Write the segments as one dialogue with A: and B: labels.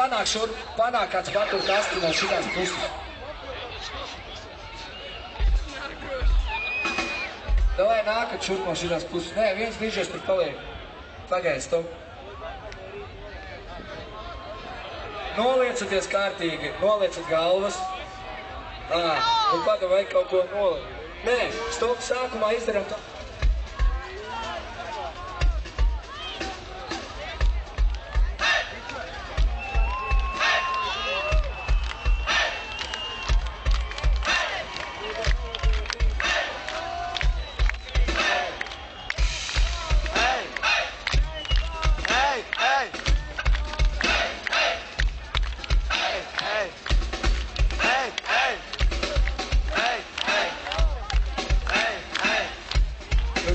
A: panāk šur, panāk kāds patur kasti no šitās puses. Davai nākat šur no šitās puses. Nē, viens dīdžers tur paliek. Pagaid, stop. Noliecaties kārtīgi, noliecat galvas. Nu pada vajag kaut ko noliec. Nē, stop, sākumā izdaram tā.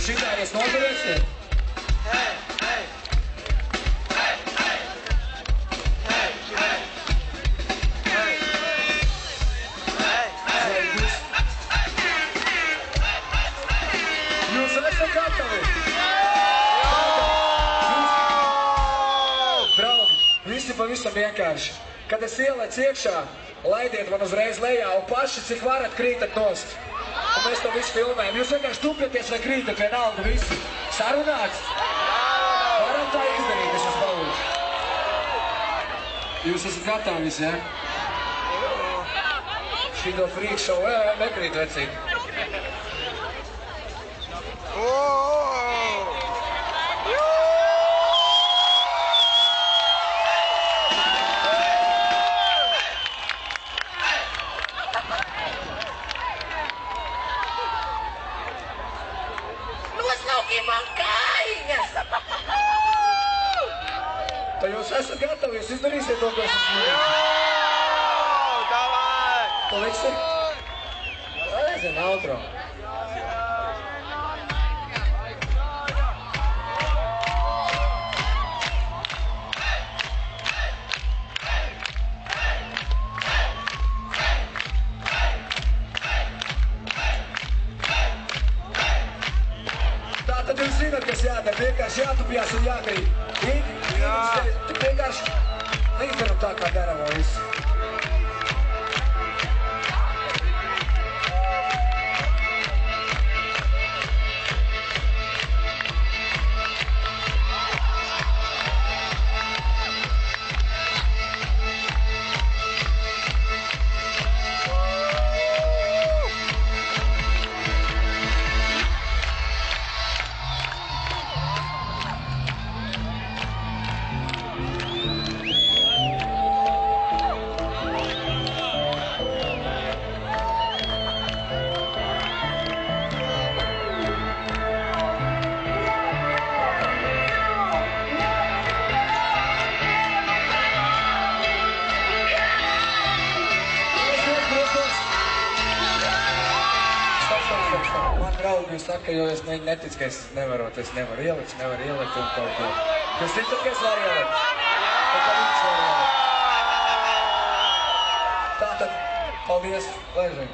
A: Šitā jūs noturēsiet? Jūs esat gatavi? Draugi, visi pavisam vienkārši. Kad es ielaicu iekšā, laidiet man uzreiz lejā un paši cik varat krītat nost. Un mēs to visu filmējam. Jūs vienkārši tupieties vai krītat vienalga visi. Sarunāts? Varam tā izdarīt, es jūs palūdzu. Jūs esat gatavi visi, ja? Šito freak show, nekrīt vecīt. Tā jūs esat gatavi, jūs izdarīsiet to, ko esat smūri.
B: Davai!
A: To liksi? Nezinu, outro. Tātad jūs zināt, kas jādara, vienkārši jātupjās un jākrīt. Vienkārši izdaram tā, kā daram vēl visu. Man draugi saka, jo es neticu, ka es nevaru ielikt un kaut ko. Jūs ticat, ka es varu ielikt? Un ka viņš var ielikt. Tātad, paldies, lēžam.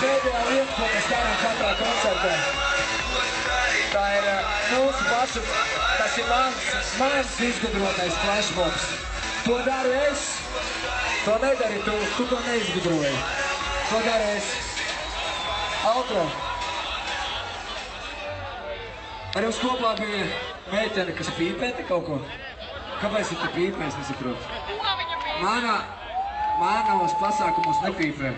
A: pēdējā lieta, ko mēs darām katrā koncertē. Tā ir mūsu pašu, tas ir mans izgudrotais flashmobs. To daru es, to nedari tu to neizgudroji. To daru es. Outro. Ar jums kopā bija meitene, kas pīpēta kaut ko. Kāpēc ir te pīpē, es nesaprotu? Mānos pasākumos nepīpē.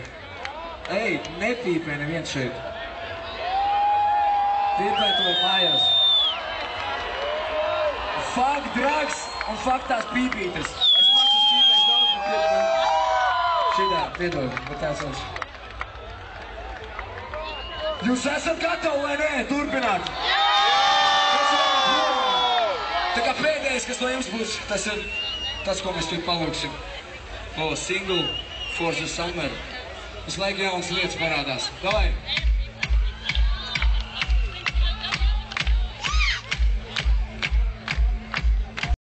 A: Ej, nepīpē neviens šeit. Pīpē to mājās. Fuck drugs un fuck tās pīpītes. Es pats uz pīpēs daudz, bet pīpē. Šidā, piedod, bet tās es. Jūs esat gatavi vai nē? Turpināt! Tā kā pēdējais, kas no jums būs, tas ir tas, ko mēs tur palūksim. Single for the summer. Visu laiku jaunas lietas parādās. Davai!